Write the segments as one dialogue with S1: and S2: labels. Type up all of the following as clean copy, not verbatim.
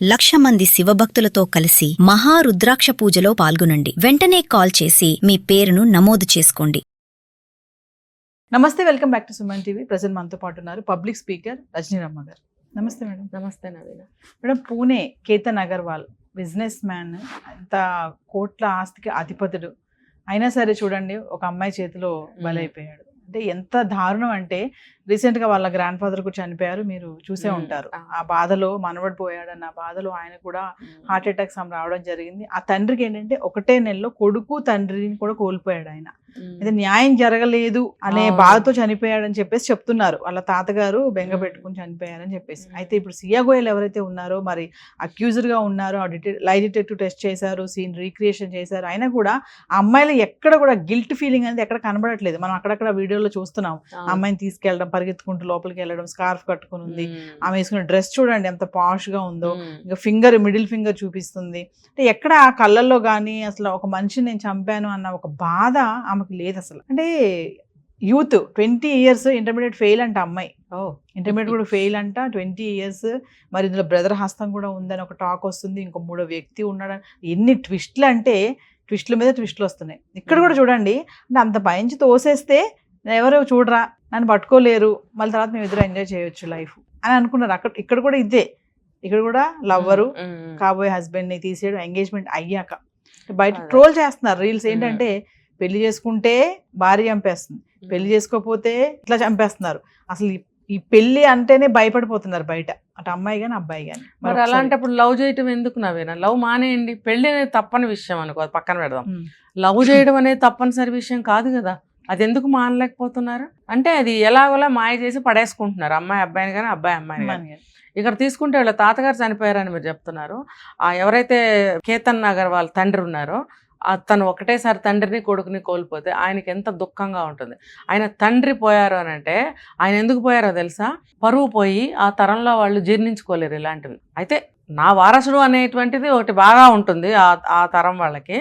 S1: 1,00,000 మంది శివభక్తులతో కలిసి మహారుద్రాక్ష పూజలో పాల్గొనండి. వెంటనే కాల్ చేసి మీ పేరును నమోదు చేసుకోండి.
S2: నమస్తే, welcome back to Suman TV. Present మనతో పాటు ఉన్నారు పబ్లిక్ స్పీకర్ రజనీరమ్మ గారు. నమస్తే మేడం.
S3: నమస్తే Naveena.
S2: Madam, Pune Ketan Agarwal business man, అంత కోట్ల ఆస్తికి అధిపతుడు అయినా సరే చూడండి ఒక అమ్మాయి చేతిలో బలైపోయాడు. అంటే ఎంత దారుణం అంటే రీసెంట్ గా వాళ్ళ గ్రాండ్ ఫాదర్ కూడా చనిపోయారు, మీరు చూసే ఉంటారు. ఆ బాధలో మనవడు పోయాడన్న బాధలో ఆయన కూడా హార్ట్ అటాక్స్ రావడం జరిగింది. ఆ తండ్రికి ఏంటంటే ఒకటే నెలలో కొడుకు తండ్రిని కూడా కోల్పోయాడు ఆయన. అయితే న్యాయం జరగలేదు అనే బాధతో చనిపోయాడని చెప్పేసి చెప్తున్నారు. వాళ్ళ తాతగారు బెంగ పెట్టుకుని చనిపోయారని చెప్పేసి. అయితే ఇప్పుడు సియా గోయల్ ఎవరైతే ఉన్నారో, మరి అక్యూజర్ గా ఉన్నారో, లై డిటెక్టివ్ టెస్ట్ చేశారు, సీన్ రీక్రియేషన్ చేశారు, అయినా కూడా ఆ అమ్మాయిలో ఎక్కడ కూడా గిల్ట్ ఫీలింగ్ అనేది ఎక్కడ కనబడట్లేదు. మనం అక్కడక్కడ వీడియోలో చూస్తున్నాం. ఆ అమ్మాయిని తీసుకెళ్ళడం, పరిగెత్తుకుంటూ లోపలికి వెళ్ళడం, స్కార్ఫ్ కట్టుకుని ఉంది. ఆమె వేసుకున్న డ్రెస్ చూడండి ఎంత పాష్ గా ఉందో. ఇంకా మిడిల్ ఫింగర్ చూపిస్తుంది. అంటే ఎక్కడ ఆ కళ్ళల్లో కానీ అసలు ఒక మనిషిని నేను చంపాను అన్న ఒక బాధ ఆమెకు లేదు అసలు. అంటే యూత్ 20 years ఇంటర్మీడియట్ ఫెయిల్ అంట అమ్మాయి. ఇంటర్మీడియట్ కూడా ఫెయిల్ అంట, 20 years. మరి ఇందులో బ్రదర్ హస్తం కూడా ఉందని ఒక టాక్ వస్తుంది. ఇంకో 3వ వ్యక్తి ఉన్నాడని. ఎన్ని ట్విస్ట్లు అంటే ట్విస్ట్ల మీద ట్విస్ట్లు వస్తున్నాయి. ఇక్కడ కూడా చూడండి, అంటే అంత పైంచి తోసేస్తే ఎవరో చూడరా, నన్ను పట్టుకోలేరు, మళ్ళీ తర్వాత మేము ఇద్దరు ఎంజాయ్ చేయొచ్చు లైఫ్ అని అనుకున్నారు. ఇక్కడ కూడా ఇదే, ఇక్కడ కూడా లవ్వరు కాబోయే హస్బెండ్ ని తీసేయడం ఎంగేజ్మెంట్ అయ్యాక. బయట ట్రోల్ చేస్తున్నారు రీల్స్. ఏంటంటే పెళ్లి చేసుకుంటే భార్య చంపేస్తుంది, పెళ్లి చేసుకోకపోతే ఇట్లా చంపేస్తున్నారు. అసలు ఈ పెళ్లి అంటేనే భయపడిపోతున్నారు బయట, అటు అమ్మాయి కానీ అబ్బాయి కానీ.
S3: మరి అలాంటప్పుడు లవ్ చేయటం ఎందుకు నవేనా? లవ్ మానేయండి. పెళ్లి అనేది తప్పని విషయం అనుకో, పక్కన పెడదాం. లవ్ చేయడం అనేది తప్పనిసరి విషయం కాదు కదా. అది ఎందుకు మానలేకపోతున్నారు అంటే అది ఎలాగోలా మాయ చేసి పడేసుకుంటున్నారు, అమ్మాయి అబ్బాయిని కానీ అబ్బాయి అమ్మాయిని కానీ. ఇక్కడ తీసుకుంటే వీళ్ళ తాతగారు చనిపోయారని మీరు చెప్తున్నారు. ఎవరైతే కేతన్ అగర్వాల్ తండ్రి ఉన్నారో, తను ఒకటేసారి తండ్రిని కొడుకుని కోల్పోతే ఆయనకి ఎంత దుఃఖంగా ఉంటుంది. ఆయన తండ్రి పోయారు అని అంటే ఆయన ఎందుకు పోయారో తెలుసా? పరువు పోయి ఆ తరంలో వాళ్ళు జీర్ణించుకోలేరు ఇలాంటివి. అయితే నా వారసుడు అనేటువంటిది ఒకటి బాగా ఉంటుంది ఆ తరం వాళ్ళకి.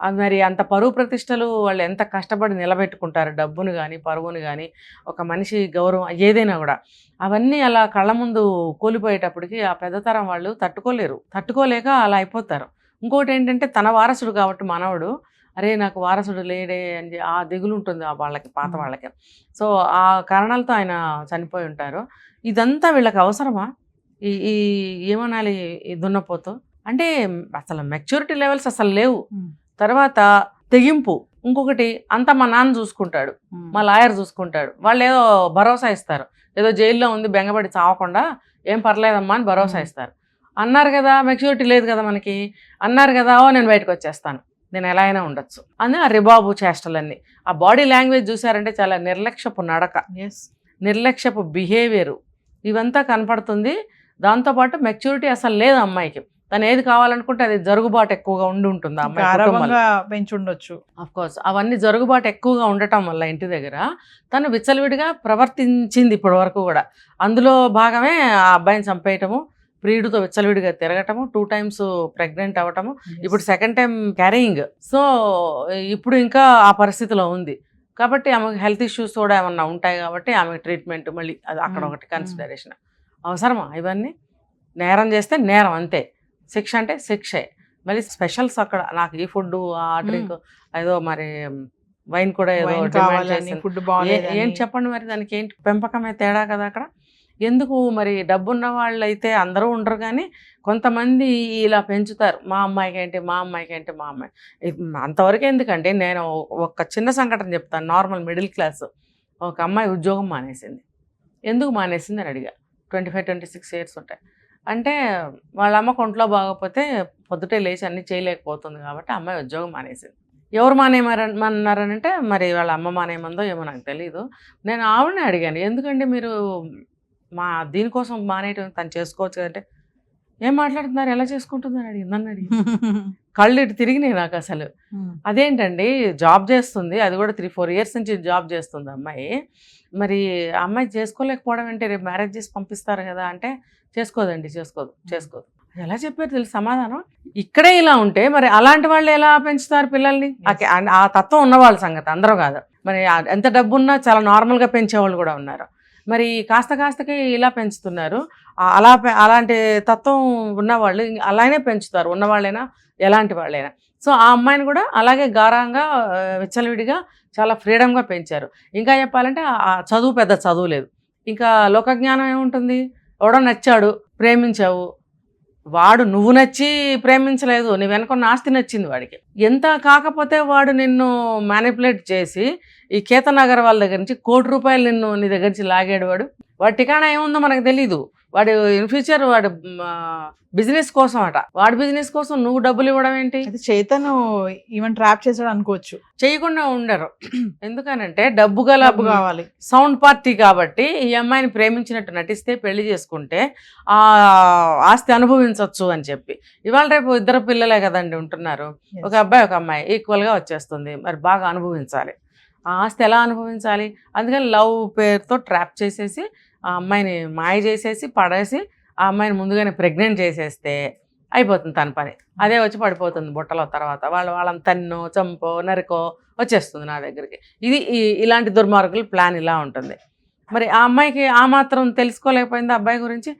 S3: అది మరి అంత పరువు ప్రతిష్టలు వాళ్ళు ఎంత కష్టపడి నిలబెట్టుకుంటారు, డబ్బును కానీ పరువును కానీ, ఒక మనిషి గౌరవం ఏదైనా కూడా. అవన్నీ అలా కళ్ళ ముందు కూలిపోయేటప్పటికి ఆ పెద్ద తరం వాళ్ళు తట్టుకోలేక అలా అయిపోతారు. ఇంకోటి ఏంటంటే తన వారసుడు కాబట్టి మనవడు, అరే నాకు వారసుడు లేడే అని ఆ దిగులు ఉంటుంది వాళ్ళకి, పాత వాళ్ళకి. సో ఆ కారణాలతో ఆయన చనిపోయి ఉంటారు. ఇదంతా వీళ్ళకి అవసరమా? ఈ ఏమనాలి, ఈ దున్నపోతూ అంటే అసలు మెచ్యూరిటీ లెవెల్స్ అసలు లేవు. తర్వాత తెగింపు. ఇంకొకటి అంతా మా నాన్న చూసుకుంటాడు, మా లాయర్ చూసుకుంటాడు, వాళ్ళు ఏదో భరోసా ఇస్తారు, ఏదో జైల్లో ఉంది బెంగపడి చావకుండా ఏం పర్లేదమ్మా అని భరోసా ఇస్తారు. అన్నారు కదా, మెచ్యూరిటీ లేదు కదా మనకి, అన్నారు కదా నేను బయటకు వచ్చేస్తాను, నేను ఎలా అయినా ఉండొచ్చు అని ఆ రిబాబు చేష్టలన్నీ. ఆ బాడీ లాంగ్వేజ్ చూసారంటే చాలా నిర్లక్ష్యపు నడక, నిర్లక్ష్యపు బిహేవియరు ఇవంతా కనపడుతుంది. దాంతోపాటు మెచ్యూరిటీ అసలు లేదు అమ్మాయికి. తను ఏది కావాలనుకుంటే అది జరుగుబాటు ఎక్కువగా ఉంటుంది ఆ అమ్మాయి,
S2: పెంచుండొచ్చు.
S3: అఫ్కోర్స్ అవన్నీ జరుగుబాటు ఎక్కువగా ఉండటం వల్ల ఇంటి దగ్గర తను విచ్చలవిడిగా ప్రవర్తించింది ఇప్పటి వరకు కూడా. అందులో భాగమే ఆ అబ్బాయిని చంపేయటము, ప్రియుడితో విచ్చలవిడిగా తిరగటము, 2 times ప్రెగ్నెంట్ అవ్వటము, ఇప్పుడు 2nd time క్యారీయింగ్. సో ఇప్పుడు ఇంకా ఆ పరిస్థితిలో ఉంది కాబట్టి ఆమెకు హెల్త్ ఇష్యూస్ కూడా ఏమన్నా ఉంటాయి కాబట్టి ఆమె ట్రీట్మెంట్ మళ్ళీ అది అక్కడ ఒకటి కన్సిడరేషన్. అవసరమా ఇవన్నీ? నేరం చేస్తే నేరం అంతే, శిక్ష అంటే శిక్షే. మళ్ళీ స్పెషల్స్ అక్కడ నాకు ఈ ఫుడ్ ఆ డ్రింక్ ఏదో మరి వైన్ కూడా ఏదో ఏంటి చెప్పండి మరి, దానికి ఏంటి పెంపకమే తేడా కదా అక్కడ. ఎందుకు మరి డబ్బున్న వాళ్ళు అయితే అందరూ ఉండరు కానీ కొంతమంది ఇలా పెంచుతారు, మా అమ్మాయికి ఏంటి మా అమ్మాయికి ఏంటి మా అమ్మాయి. అంతవరకు ఎందుకంటే నేను ఒక చిన్న సంఘటన చెప్తాను. నార్మల్ మిడిల్ క్లాస్ ఒక అమ్మాయి ఉద్యోగం మానేసింది. ఎందుకు మానేసింది అని అడిగా. 25-26 years ఉంటాయి. అంటే వాళ్ళ అమ్మకు ఒంట్లో బాగోకపోతే పొద్దుటే లేచి అన్నీ చేయలేకపోతుంది కాబట్టి అమ్మాయి ఉద్యోగం మానేసింది. ఎవరు మానేయమన్నారనంటే మరి వాళ్ళ అమ్మ మానేయమందో ఏమో నాకు తెలీదు. నేను ఆవిడనే అడిగాను, ఎందుకండి మీరు దీనికోసం మానేయటం, తను చేసుకోవచ్చు కదంటే ఏం మాట్లాడుతున్నారు, ఎలా చేసుకుంటుందని అడిగింది. నన్ను అడిగింది. కళ్ళు ఇటు తిరిగినాయి నాకు అసలు. అదేంటండి, జాబ్ చేస్తుంది, అది కూడా 3-4 years నుంచి జాబ్ చేస్తుంది అమ్మాయి. మరి అమ్మాయి చేసుకోలేకపోవడం అంటే రేపు మ్యారేజ్ చేసి పంపిస్తారు కదా అంటే చేసుకోదండి, చేసుకోదు. ఎలా చెప్పారు తెలుసు సమాధానం? ఇక్కడే ఇలా ఉంటే మరి అలాంటి వాళ్ళు ఎలా పెంచుతారు పిల్లల్ని? ఆ తత్వం ఉన్నవాళ్ళ సంగతి, అందరూ కాదు. మరి ఎంత డబ్బున్నా చాలా నార్మల్గా పెంచేవాళ్ళు కూడా ఉన్నారు. మరి కాస్త కాస్తకి ఇలా పెంచుతున్నారు. అలాంటి తత్వం ఉన్నవాళ్ళు అలానే పెంచుతారు, ఉన్నవాళ్ళైనా ఎలాంటి వాళ్ళైనా. సో ఆ అమ్మాయిని కూడా అలాగే గారంగా విచ్చలవిడిగా చాలా ఫ్రీడమ్గా పెంచారు. ఇంకా చెప్పాలంటే ఆ చదువు పెద్ద చదువు లేదు, ఇంకా లోకజ్ఞానం ఏముంటుంది. ఎవడో నచ్చాడు, ప్రేమించావు, వాడు నువ్వు నచ్చి ప్రేమించలేదు, నీ వెనకున్న ఆస్తి నచ్చింది వాడికి. ఎంత కాకపోతే వాడు నిన్ను మ్యానిపులేట్ చేసి ఈ కేతన్ అగర్వాల్ దగ్గర నుంచి ₹1,00,00,000 నీ దగ్గర నుంచి లాగాడు. వాడి ఠికాణా ఏముందో మనకు తెలీదు. వాడు ఇన్ ఫ్యూచర్ వాడు బిజినెస్ కోసం అట, వాడి బిజినెస్ కోసం నువ్వు డబ్బులు ఇవ్వడం ఏంటి?
S2: చైతన్ ఈవెన్ ట్రాప్ చేశాడు అనుకోవచ్చు.
S3: చేయకుండా ఉండరు. ఎందుకనంటే డబ్బు
S2: కావాలి,
S3: సౌండ్ పార్టీ కాబట్టి ఈ అమ్మాయిని ప్రేమించినట్టు నటిస్తే పెళ్లి చేసుకుంటే ఆ ఆస్తి అనుభవించవచ్చు అని చెప్పి. ఇవాళ రేపు ఇద్దరు పిల్లలే కదండి ఉంటున్నారు, ఒక అబ్బాయి ఒక అమ్మాయి ఈక్వల్గా వచ్చేస్తుంది. మరి బాగా అనుభవించాలి, ఆ ఆస్తి ఎలా అనుభవించాలి? అందుకని లవ్ పేరుతో ట్రాప్ చేసేసి ఆ అమ్మాయిని మాయ చేసేసి పడేసి ఆ అమ్మాయిని ముందుగానే ప్రెగ్నెంట్ చేసేస్తే అయిపోతుంది తన పని. అదే వచ్చి పడిపోతుంది బుట్టలో. తర్వాత వాళ్ళని తన్నో చంపో నరికో వచ్చేస్తుంది నా దగ్గరికి. ఇలాంటి దుర్మార్గుల ప్లాన్ ఇలా ఉంటుంది. మరి ఆ అమ్మాయికి ఆ మాత్రం తెలుసుకోలేకపోయింది అబ్బాయి గురించి.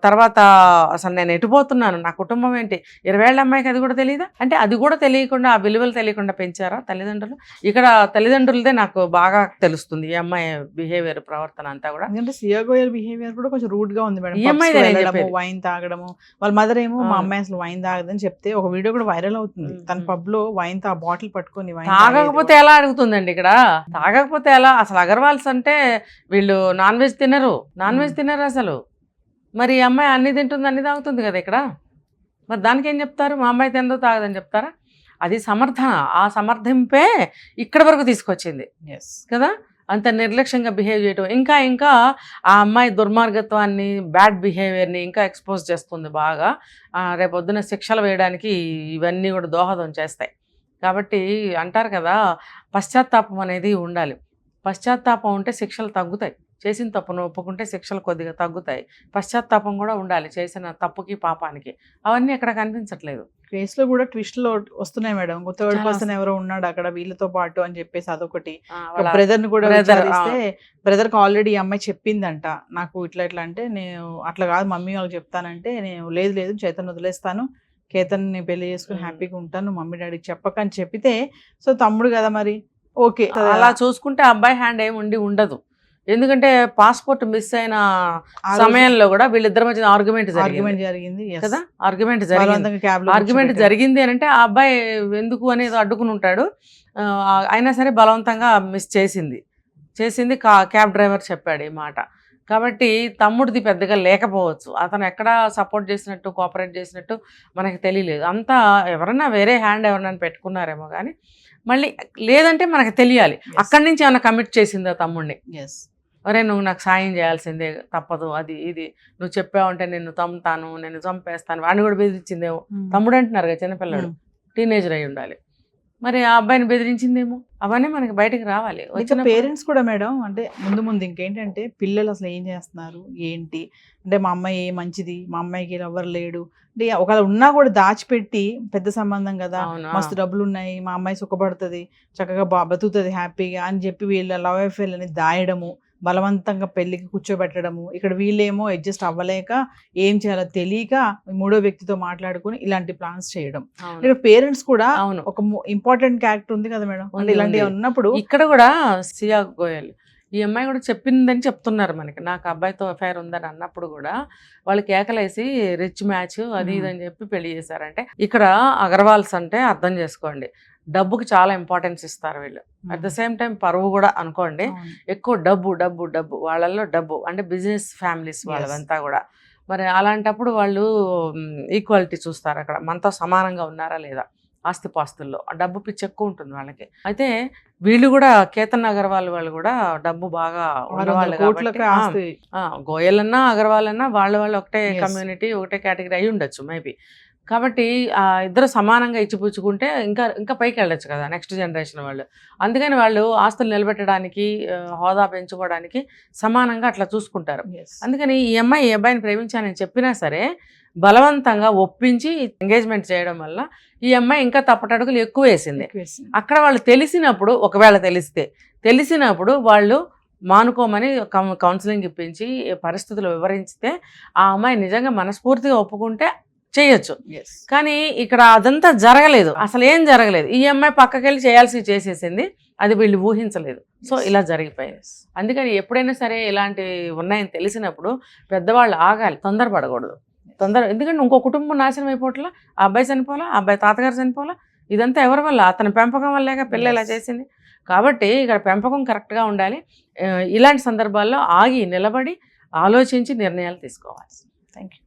S3: తర్వాత అసలు నేను ఎటుపోతున్నాను, నా కుటుంబం ఏంటి, 20 ఏళ్ళ అమ్మాయికి అది కూడా తెలియదా? అంటే అది కూడా తెలియకుండా, ఆ విలువలు తెలియకుండా పెంచారా తల్లిదండ్రులు? ఇక్కడ తల్లిదండ్రులదే నాకు బాగా తెలుస్తుంది ఈ అమ్మాయి బిహేవియర్, ప్రవర్తన అంతా కూడా.
S2: ఎందుకంటే సియా గోయల్ బిహేవియర్ కూడా కొంచెం రూడ్ గా ఉంది మేడం.
S3: ఈ అమ్మాయి
S2: వైన్ తాగడము, వాళ్ళ మదర్ ఏమో మా అమ్మాయి అసలు వైన్ తాగదని చెప్తే ఒక వీడియో కూడా వైరల్ అవుతుంది. తన పబ్ లో వైన్ బాటిల్ పట్టుకొని
S3: తాగకపోతే ఎలా అడుగుతుందండి ఇక్కడ? తాగకపోతే ఎలా? అసలు అగర్వాల్స్ అంటే వీళ్ళు నాన్ వెజ్ తినరు అసలు. మరి అమ్మాయి అన్ని తింటుంది, అన్ని తాగుతుంది కదా ఇక్కడ. మరి దానికి ఏం చెప్తారు? మా అమ్మాయి తినదు తాగదని చెప్తారా? అది సమర్థన. ఆ సమర్థింపే ఇక్కడ వరకు తీసుకొచ్చింది కదా. అంత నిర్లక్ష్యంగా బిహేవ్ చేయటం, ఇంకా ఆ అమ్మాయి దుర్మార్గత్వాన్ని, బ్యాడ్ బిహేవియర్ని ఇంకా ఎక్స్పోజ్ చేస్తుంది బాగా. రేపొద్దున శిక్షలు వేయడానికి ఇవన్నీ కూడా దోహదం చేస్తాయి. కాబట్టి అంటారు కదా, పశ్చాత్తాపం అనేది ఉండాలి. పశ్చాత్తాపం ఉంటే శిక్షలు తగ్గుతాయి. చేసిన తప్పును ఒప్పుకుంటే శిక్షలు కొద్దిగా తగ్గుతాయి. పశ్చాత్తాపం కూడా ఉండాలి చేసిన తప్పుకి పాపానికి. అవన్నీ ఎక్కడ కనిపించట్లేదు.
S2: కేసులో కూడా ట్విస్ట్లు వస్తున్నాయి మేడం. థర్డ్ పర్సన్ ఎవరో ఉన్నాడు అక్కడ వీళ్ళతో పాటు అని చెప్పేసి అదొకటి. బ్రదర్ ని కూడా విచారిస్తే బ్రదర్ కి ఆల్రెడీ ఈ అమ్మాయి చెప్పిందంట, నాకు ఇట్లా అంటే నేను అట్లా కాదు మమ్మీ వాళ్ళకి చెప్తానంటే, నేను లేదు చైతన్ వదిలేస్తాను, కేతన్ ని పెళ్లి చేసుకుని హ్యాపీగా ఉంటాను, మమ్మీ డాడీకి చెప్పకని చెప్పితే, సో తమ్ముడు కదా మరి ఓకే.
S3: అలా చూసుకుంటే అబ్బాయి హ్యాండ్ ఏమి ఉండదు. ఎందుకంటే పాస్పోర్ట్ మిస్ అయిన సమయంలో కూడా వీళ్ళిద్దరి మధ్య ఆర్గ్యుమెంట్ జరిగింది కదా. ఆర్గ్యుమెంట్ జరిగింది అని అంటే ఆ అబ్బాయి ఎందుకు అనేది అడ్డుకుని ఉంటాడు. అయినా సరే బలవంతంగా మిస్ చేసింది. క్యాబ్ డ్రైవర్ చెప్పాడు ఈ మాట. కాబట్టి తమ్ముడిది పెద్దగా లేకపోవచ్చు, అతను ఎక్కడ సపోర్ట్ చేసినట్టు కోఆపరేట్ చేసినట్టు మనకి తెలియలేదు. అంతా ఎవరన్నా వేరే హ్యాండ్ ఎవరన్నా పెట్టుకున్నారేమో కానీ మళ్ళీ లేదంటే మనకు తెలియాలి. అక్కడి నుంచి ఏమైనా కమిట్ చేసిందా తమ్ముడిని, ఒరే నువ్వు నాకు సాయం చేయాల్సిందే తప్పదు, అది ఇది నువ్వు చెప్పావంటే నిన్ను తమ్ముతాను, నేను చంపేస్తాను, వాడిని కూడా బెదిరించిందేమో. తమ్ముడు అంటున్నారు కదా, చిన్నపిల్లడు, టీనేజర్ అయి ఉండాలి. మరి ఆ అబ్బాయిని బెదిరించిందేమో. అవన్నీ మనకి బయటకు రావాలి.
S2: పేరెంట్స్ కూడా మేడం అంటే ముందు ఇంకేంటంటే పిల్లలు అసలు ఏం చేస్తున్నారు ఏంటి అంటే, మా అమ్మాయి ఏ మంచిది, మా అమ్మాయికి ఎవరు లేడు అంటే, ఒకవేళ ఉన్నా కూడా దాచిపెట్టి, పెద్ద సంబంధం కదా, మస్తు డబ్బులు ఉన్నాయి, మా అమ్మాయి సుఖపడుతుంది, చక్కగా బతుకుతుంది హ్యాపీగా అని చెప్పి వీళ్ళ లవ్ అఫేర్ అని దాయడము, బలవంతంగా పెళ్లికి కూర్చోబెట్టడము, ఇక్కడ వీళ్ళేమో అడ్జస్ట్ అవ్వలేక ఏం చేయాలో తెలియక మూడో వ్యక్తితో మాట్లాడుకుని ఇలాంటి ప్లాన్స్ చేయడం. ఇక్కడ పేరెంట్స్ కూడా ఒక ఇంపార్టెంట్ క్యారెక్టర్ ఉంది కదా మేడం, అంటే ఇలాంటివి ఉన్నప్పుడు.
S3: ఇక్కడ కూడా సియా గోయల్ ఈ అమ్మాయి కూడా చెప్పిందని చెప్తున్నారు మనకి, నాకు అబ్బాయితో అఫైర్ ఉందని అన్నప్పుడు కూడా వాళ్ళు కేకలేసి రిచ్ మ్యాచ్ అది ఇది అని చెప్పి పెళ్లి చేశారంటే, ఇక్కడ అగర్వాల్స్ అంటే అర్థం చేసుకోండి, డబ్బుకి చాలా ఇంపార్టెన్స్ ఇస్తారు వీళ్ళు. అట్ ద సేమ్ టైం పరువు కూడా అనుకోండి. ఎక్కువ డబ్బు వాళ్ళల్లో డబ్బు అంటే బిజినెస్ ఫ్యామిలీస్ వాళ్ళంతా కూడా. మరి అలాంటప్పుడు వాళ్ళు ఈక్వాలిటీ చూస్తారు, అక్కడ మనతో సమానంగా ఉన్నారా లేదా ఆస్తిపాస్తుల్లో. ఆ డబ్బు పిచ్చి ఎక్కువ ఉంటుంది వాళ్ళకి. అయితే వీళ్ళు కూడా కేతన్ అగర్వాల్ వాళ్ళు కూడా డబ్బు బాగా ఉన్నవాళ్ళు కాబట్టి, గోయల్ అన్నా అగర్వాల్ అన్నా వాళ్ళు ఒకటే కమ్యూనిటీ, ఒకటే కేటగిరీ అయి ఉండొచ్చు మేబీ. కాబట్టి ఇద్దరు సమానంగా ఇచ్చిపుచ్చుకుంటే ఇంకా పైకి వెళ్ళొచ్చు కదా నెక్స్ట్ జనరేషన్ వాళ్ళు. అందుకని వాళ్ళు ఆస్తులు నిలబెట్టడానికి, హోదా పెంచుకోవడానికి సమానంగా అట్లా చూసుకుంటారు. అందుకని ఈ అబ్బాయిని ప్రేమించానని చెప్పినా సరే బలవంతంగా ఒప్పించి ఎంగేజ్మెంట్ చేయడం వల్ల ఈ అమ్మాయి ఇంకా తప్పటడుగులు ఎక్కువ వేసింది. అక్కడ వాళ్ళు తెలిసినప్పుడు, ఒకవేళ తెలిసినప్పుడు వాళ్ళు మానుకోమని కౌన్సిలింగ్ ఇప్పించి పరిస్థితులు వివరించితే ఆ అమ్మాయి నిజంగా మనస్ఫూర్తిగా ఒప్పుకుంటే చేయొచ్చు. కానీ ఇక్కడ అదంతా జరగలేదు, అసలు ఏం జరగలేదు. ఈ అమ్మాయి పక్కకెళ్ళి చేసేసింది, అది వీళ్ళు ఊహించలేదు. సో ఇలా జరిగిపోయింది. అందుకని ఎప్పుడైనా సరే ఇలాంటివి ఉన్నాయని తెలిసినప్పుడు పెద్దవాళ్ళు ఆగాలి, తొందరపడకూడదు. ఎందుకంటే ఇంకో కుటుంబం నాశనం అయిపోవట్లా, ఆ అబ్బాయి చనిపోలా, ఆ అబ్బాయి తాతగారు చనిపోలా, ఇదంతా ఎవరి వల్ల? అతని పెంపకం వల్లేగా పిల్ల ఇలా చేసింది. కాబట్టి ఇక్కడ పెంపకం కరెక్ట్గా ఉండాలి. ఇలాంటి సందర్భాల్లో ఆగి నిలబడి ఆలోచించి నిర్ణయాలు తీసుకోవాలి.
S2: Thank you.